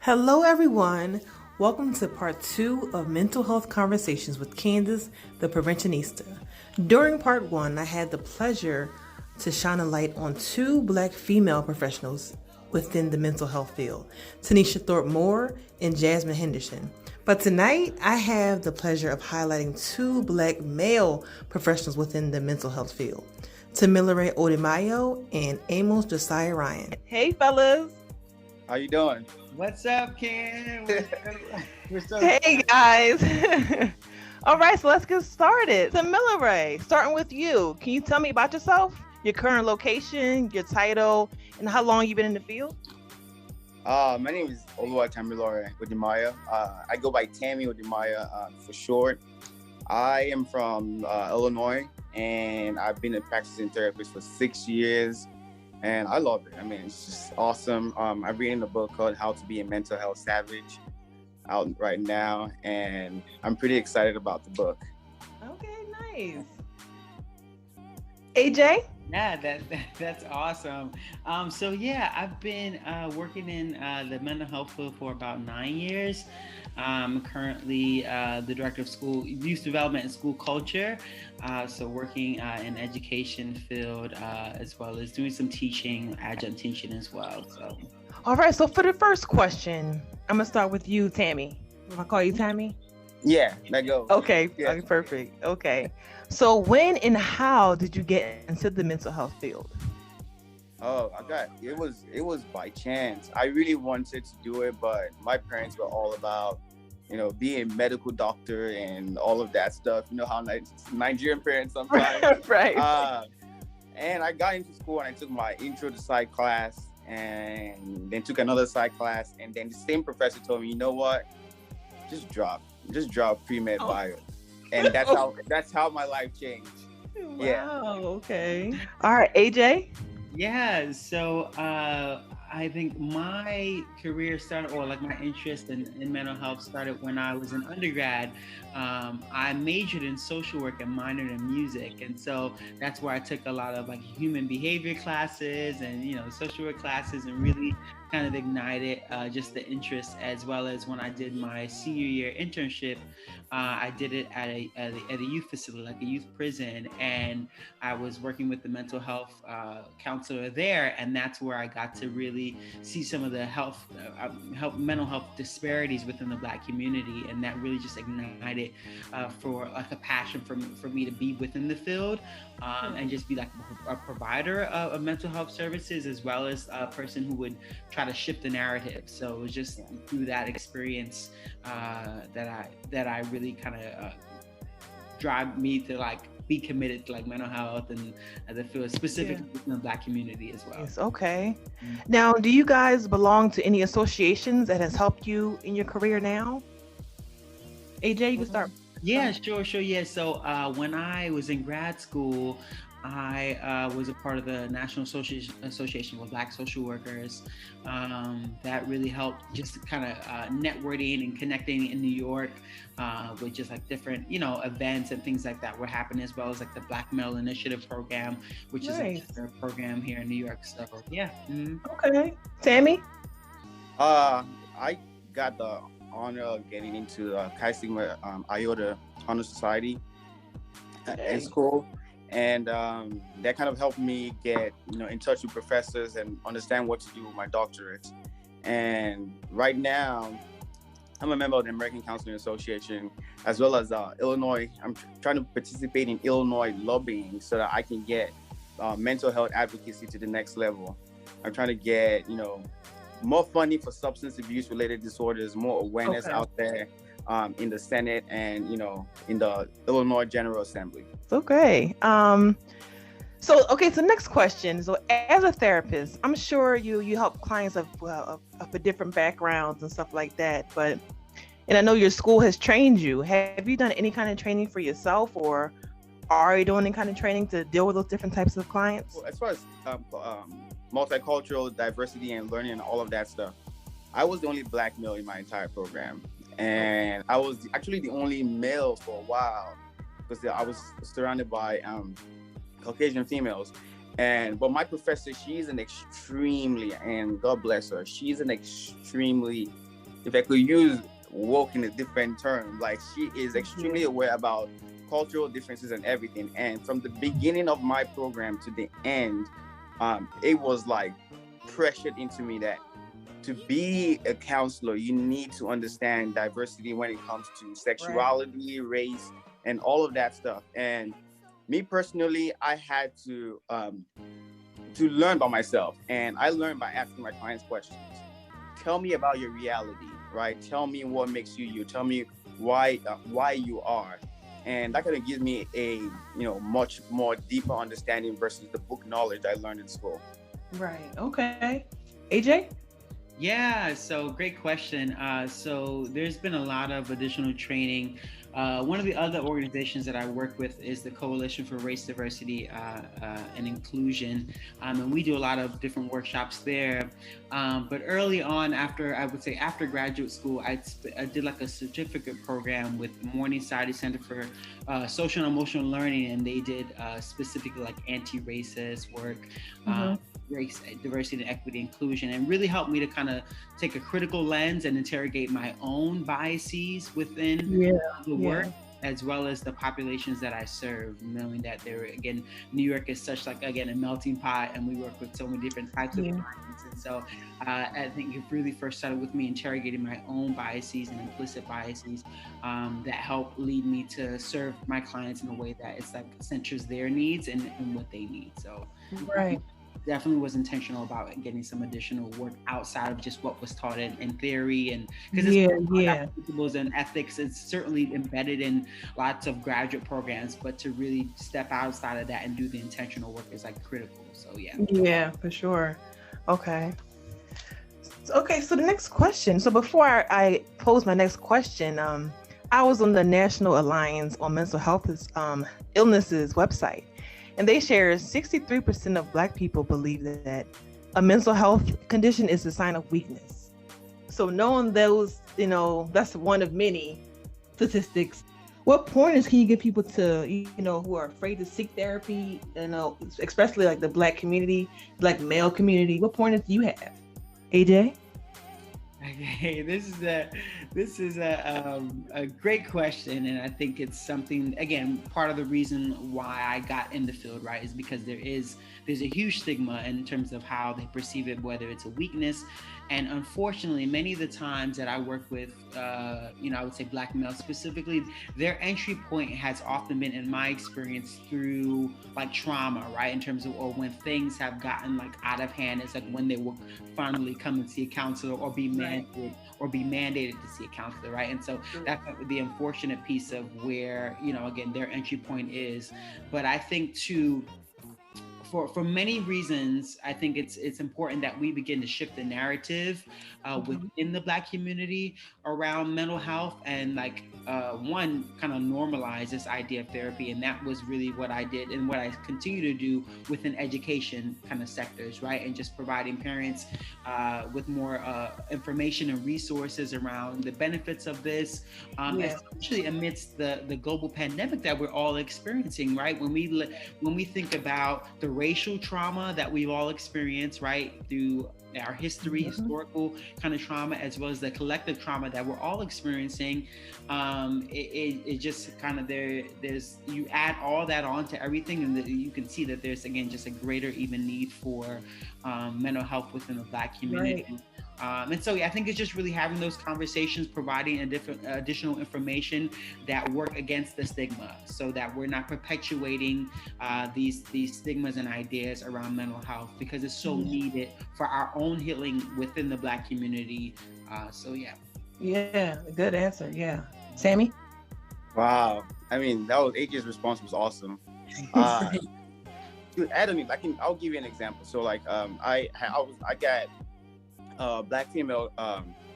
Hello, everyone. Welcome to part two of Mental Health Conversations with Candace, the Preventionista. During part one, I had the pleasure to shine a light on two Black female professionals within the mental health field, Tanisha Thorpe Moore and Jasmine Henderson. But tonight, I have the pleasure of highlighting two Black male professionals within the mental health field, Tamilore Odimayo and Amos Josiah Ryan. Hey, fellas. How you doing? What's up, Ken? We're so Hey, guys. All right, so let's get started. Tamilore, starting with you. Can you tell me about yourself, your current location, your title, and how long you've been in the field? My name is Tamilore Odimayo. I go by Tammy Odimayo for short. I am from Illinois, and I've been a practicing therapist for 6 years, and I love it. I mean, it's just awesome. I'm reading a book called How to Be a Mental Health Savage out right now, and I'm pretty excited about the book. Okay, nice. AJ? Yeah, that's awesome. So yeah, I've been working in the mental health field for about 9 years. I'm currently the director of school youth development and school culture. So working in education field as well as doing some teaching, adjunct teaching as well. So. All right, so for the first question, I'm gonna start with you, Tammy. If I call you Tammy? Yeah, let go. Okay, Yeah. okay, perfect. Okay. So when and how did you get into the mental health field? Oh, it was by chance. I really wanted to do it, but my parents were all about, being a medical doctor and all of that stuff. You know how Nigerian parents sometimes. Right. And I got into school and I took my intro to psych class and then took another psych class. And then the same professor told me, you know what? Just drop pre-med bio. And that's how my life changed. Wow, Yeah. okay. All right, AJ? Yeah, so I think my career started, or like my interest in mental health started when I was an undergrad. I majored in social work and minored in music, and so that's where I took a lot of like human behavior classes and social work classes, and really kind of ignited just the interest, as well as when I did my senior year internship. I did it at a youth facility, like a youth prison, and I was working with the mental health counselor there, and that's where I got to really see some of the mental health disparities within the Black community, and that really just ignited for like a passion for me to be within the field and just be like a provider of mental health services, as well as a person who would try to shift the narrative. So it was just through that experience that I really kind of drive me to like be committed to like mental health and the field, specifically within the Black community as well. Yes, okay. Mm-hmm. Now, do you guys belong to any associations that has helped you in your career now? AJ, you can start. Yeah, sure. Yeah. So when I was in grad school, I was a part of the National Association for Black Social Workers. That really helped just kind of networking and connecting in New York with just like different, events and things like that were happening, as well as like the Black Male Initiative program, which is a program here in New York. So yeah. Mm-hmm. Okay. Tammy? I got the honor of getting into Chi Sigma Iota Honor Society in school. And that kind of helped me get, in touch with professors and understand what to do with my doctorate. And right now, I'm a member of the American Counseling Association, as well as Illinois. I'm trying to participate in Illinois lobbying so that I can get mental health advocacy to the next level. I'm trying to get, more funding for substance abuse related disorders, more awareness out there in the Senate and, in the Illinois General Assembly. Okay. So next question. So as a therapist, I'm sure you help clients of different backgrounds and stuff like that, and I know your school has trained you. Have you done any kind of training for yourself, or are you doing any kind of training to deal with those different types of clients? Well, as far as multicultural diversity and learning and all of that stuff, I was the only Black male in my entire program. And I was actually the only male for a while because I was surrounded by Caucasian females. But my professor, she's an extremely, and God bless her, she's an extremely if I could use woke in a different term, like she is extremely aware about cultural differences and everything. And from the beginning of my program to the end, it was like pressured into me that to be a counselor, you need to understand diversity when it comes to sexuality, race, and all of that stuff. And me personally, I had to learn by myself, and I learned by asking my clients questions. Tell me about your reality, right? Tell me what makes you you. Tell me why you are, and that kind of gives me a much more deeper understanding versus the book knowledge I learned in school. Right. Okay. AJ? Yeah, so great question. So there's been a lot of additional training. One of the other organizations that I work with is the Coalition for Race Diversity and Inclusion, and we do a lot of different workshops there. But early on, after graduate school, I did like a certificate program with Morningside Center for Social and Emotional Learning, and they did specifically like anti-racist work. Race, diversity, and equity, inclusion, and really helped me to kind of take a critical lens and interrogate my own biases within the work, as well as the populations that I serve, knowing that New York is such like, again, a melting pot, and we work with so many different types of clients. And so I think it really first started with me interrogating my own biases and implicit biases that help lead me to serve my clients in a way that it's like centers their needs and what they need. So definitely was intentional about getting some additional work outside of just what was taught in theory, and because principles and ethics is certainly embedded in lots of graduate programs, but to really step outside of that and do the intentional work is like critical. So for sure. Okay, so the next question, so before I pose my next question, I was on the National Alliance on Mental Health Illnesses website, and they share 63% of Black people believe that a mental health condition is a sign of weakness. So knowing those, that's one of many statistics. What pointers can you give people to, who are afraid to seek therapy, especially like the Black community, Black male community? What pointers do you have, AJ? Okay, this is a great question, and I think it's something, again, part of the reason why I got in the field, right, is because there's a huge stigma in terms of how they perceive it, whether it's a weakness. And unfortunately, many of the times that I work with, I would say Black males specifically, their entry point has often been, in my experience, through like trauma, right? In terms of, or when things have gotten like out of hand, it's like when they will finally come and see a counselor or be mandated to see a counselor, right? And so that's the unfortunate piece of where, again, their entry point is. But I think for many reasons, I think it's important that we begin to shift the narrative within the Black community around mental health, and one, kind of normalize this idea of therapy. And that was really what I did and what I continue to do within education kind of sectors, right? And just providing parents with more information and resources around the benefits of this, especially amidst the global pandemic that we're all experiencing, right? When we think about the racial trauma that we've all experienced, right, through our history, historical kind of trauma, as well as the collective trauma that we're all experiencing, it just kind of there's you add all that on to everything, and you can see that there's, again, just a greater even need for mental health within the Black community. And so I think it's just really having those conversations, providing additional information that work against the stigma, so that we're not perpetuating these stigmas and ideas around mental health, because it's so needed for our own healing within the Black community. Good answer. Sammy? Wow, I mean, that was AJ's response was awesome. To add on it, I'll give you an example. So I got a Black female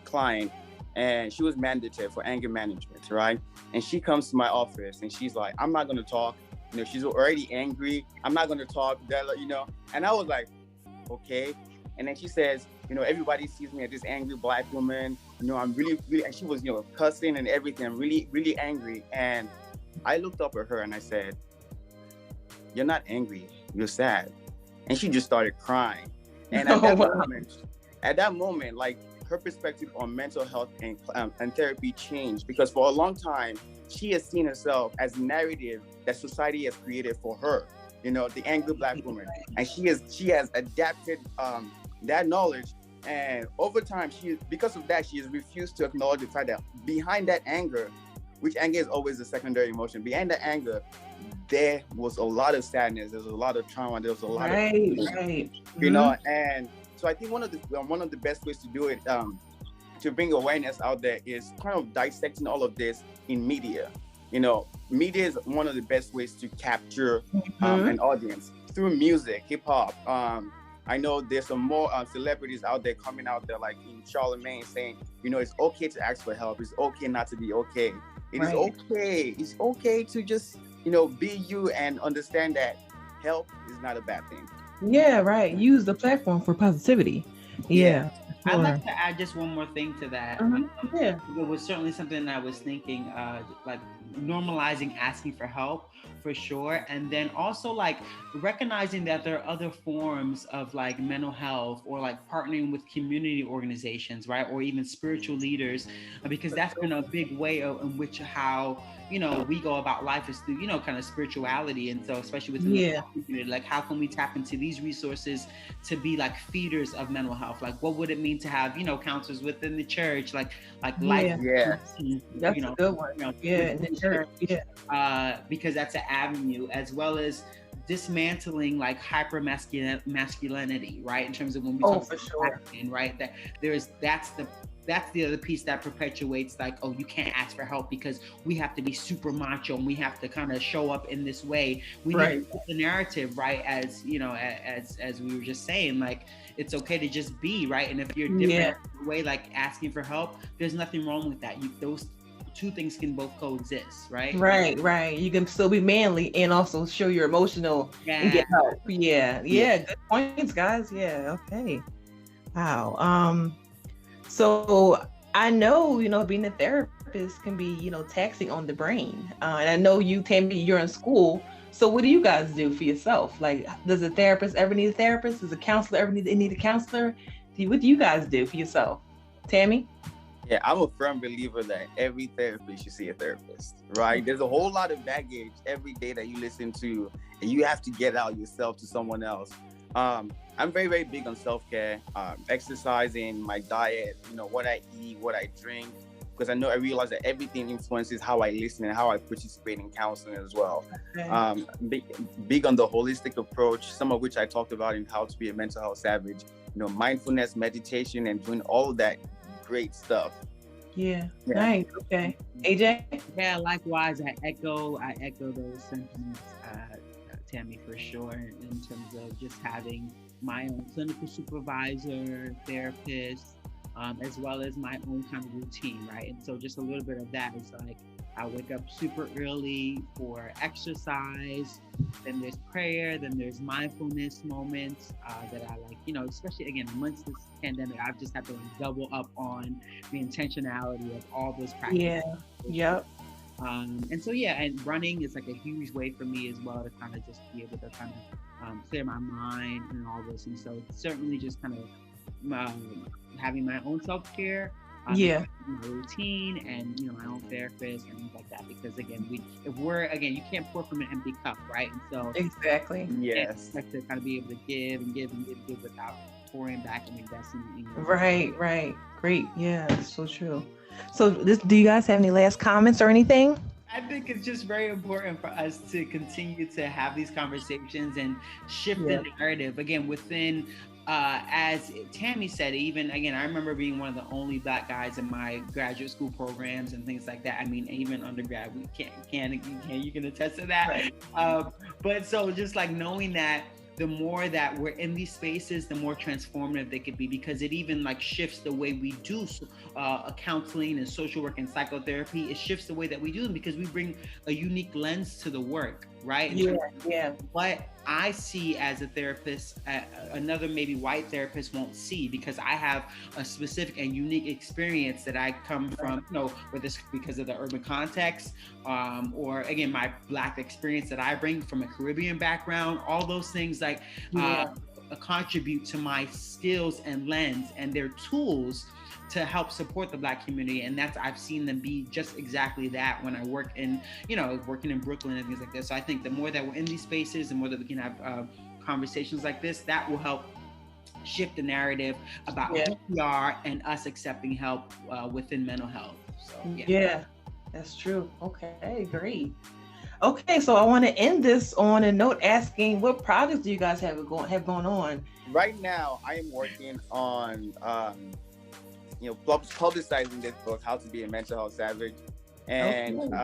client, and she was mandated for anger management, right? And she comes to my office and she's like, I'm not going to talk. She's already angry. I'm not going to talk, and I was like, okay. And then she says, everybody sees me as this angry Black woman. I'm really, really, and she was, cussing and everything. I'm really, really angry. And I looked up at her and I said, you're not angry, you're sad. And she just started crying. And at that moment, like, her perspective on mental health and therapy changed, because for a long time she has seen herself as a narrative that society has created for her, you know, the angry Black woman, and she has adapted that knowledge, and over time because of that she has refused to acknowledge the fact that behind that anger, which anger is always a secondary emotion, behind that anger there was a lot of sadness, there's a lot of trauma, there was a lot of you know. And so I think one of the best ways to do it, to bring awareness out there, is kind of dissecting all of this in media. You know, media is one of the best ways to capture an audience through music, hip hop. I know there's some more celebrities out there coming out there, like in Charlemagne, saying, you know, it's okay to ask for help. It's okay not to be okay. It is okay. It's okay to just, you know, be you and understand that help is not a bad thing. Yeah, right. Use the platform for positivity. Yeah. I'd like to add just one more thing to that. Yeah. It was certainly something that I was thinking, like normalizing asking for help, for sure. And then also like recognizing that there are other forms of like mental health, or like partnering with community organizations, right? Or even spiritual leaders, because that's been a big way in which how, you know, we go about life is through, you know, kind of spirituality. And so especially within the community, like how can we tap into these resources to be like feeders of mental health? Like what would it mean to have, you know, counselors within the church, like life, that's you know, a good one. You know, in the church. Because that's an avenue, as well as dismantling like hyper masculinity, right? In terms of when we talk about men, right? That that's the other piece that perpetuates like, oh, you can't ask for help because we have to be super macho and we have to kind of show up in this way. We need to the narrative, right? As you know, as we were just saying, like it's okay to just be, right? And if you're different in a way, like asking for help, there's nothing wrong with that. Those two things can both coexist, right? Right. You can still be manly and also show you're emotional and get help. Yeah. Good points, guys. Yeah. Okay. Wow. So I know, you know, being a therapist can be, you know, taxing on the brain. And I know you, Tammy, you're in school. So what do you guys do for yourself? Like, does a therapist ever need a therapist? Does a counselor ever need a counselor? What do you guys do for yourself? Tammy? Yeah, I'm a firm believer that every therapist should see a therapist, right? There's a whole lot of baggage every day that you listen to, and you have to get out yourself to someone else. I'm very, very big on self-care, exercising, my diet, you know, what I eat, what I drink, because I realize that everything influences how I listen and how I participate in counseling as well. Big on the holistic approach, some of which I talked about in How to Be a Mental Health Savage, you know, mindfulness, meditation, and doing all of that great stuff. Yeah. Nice. Okay. AJ? Yeah, likewise, I echo those sentiments, Tammy, for sure, in terms of just having my own clinical supervisor, therapist, as well as my own kind of routine, right? And so just a little bit of that is like, I wake up super early for exercise, then there's prayer, then there's mindfulness moments that I like, you know, especially again, amongst this pandemic, I've just had to like double up on the intentionality of all those practices. And so, and running is like a huge way for me as well to kind of just be able to kind of clear my mind and all this. And so certainly just kind of having my own self-care, my routine, and, you know, my own therapist and things like that. Because again, you can't pour from an empty cup, right? And so yes, like to kind of be able to give without pouring back and investing in Right. Great. Yeah, that's so true. So do you guys have any last comments or anything? I think it's just very important for us to continue to have these conversations and shift the narrative again within, as Tammy said, even again, I remember being one of the only Black guys in my graduate school programs and things like that. I mean, even undergrad, you can attest to that. But so just like knowing that the more that we're in these spaces, the more transformative they could be, because it even like shifts the way we do counseling and social work and psychotherapy. It shifts the way that we do them because we bring a unique lens to the work, right? What I see as a therapist, another maybe white therapist won't see, because I have a specific and unique experience that I come from, you know, whether it's because of the urban context, or again, my Black experience that I bring from a Caribbean background, all those things like, contribute to my skills and lens and their tools to help support the Black community. And I've seen them be just exactly that when I work in, working in Brooklyn and things like this. So I think the more that we're in these spaces, the more that we can have conversations like this, that will help shift the narrative about who we are and us accepting help within mental health. So yeah, that's true. Okay, great. Okay, so I want to end this on a note asking, what projects do you guys have going on? Right now, I am working on publicizing this book, How to Be a Mental Health Savage, and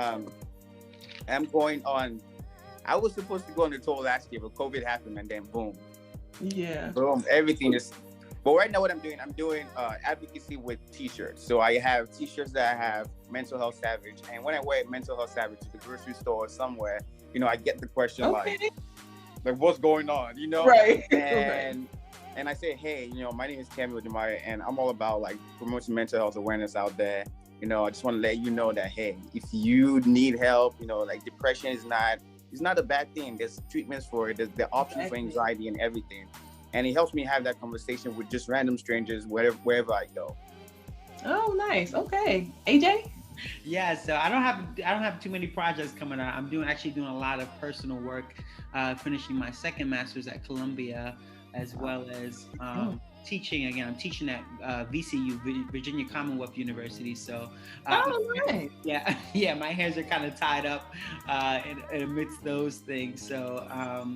I'm going on. I was supposed to go on the tour last year, but COVID happened, and then boom, everything just. But right now, what I'm doing advocacy with T-shirts. So I have T-shirts that have Mental Health Savage, and when I wear Mental Health Savage to the grocery store or somewhere, I get the question like what's going on, Right. And I say, hey, my name is Odimayo, and I'm all about like promoting mental health awareness out there. I just want to let you know that, hey, if you need help, like depression is not a bad thing. There's treatments for it. There's the options for anxiety and everything. And it helps me have that conversation with just random strangers wherever I go. Oh, nice. Okay. AJ? Yeah, so I don't have too many projects coming out. I'm actually doing a lot of personal work, finishing my second master's at Columbia, as well as teaching. Again, I'm teaching at VCU, Virginia Commonwealth University. So, nice. Yeah, my hands are kind of tied up amidst those things. So,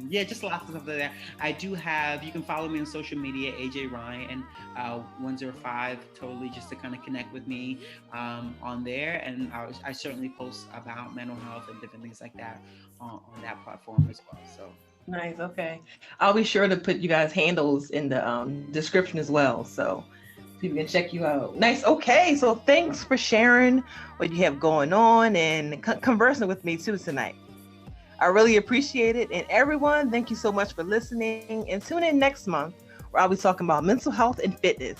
just lots of stuff like that. I do have. You can follow me on social media, AJ Ryan 105, totally, just to kind of connect with me on there. And I certainly post about mental health and different things like that on that platform as well. So. Nice. Okay. I'll be sure to put you guys' handles in the description as well, so people can check you out. Nice. Okay. So thanks for sharing what you have going on and conversing with me too tonight. I really appreciate it. And everyone, thank you so much for listening, and tune in next month where I'll be talking about mental health and fitness.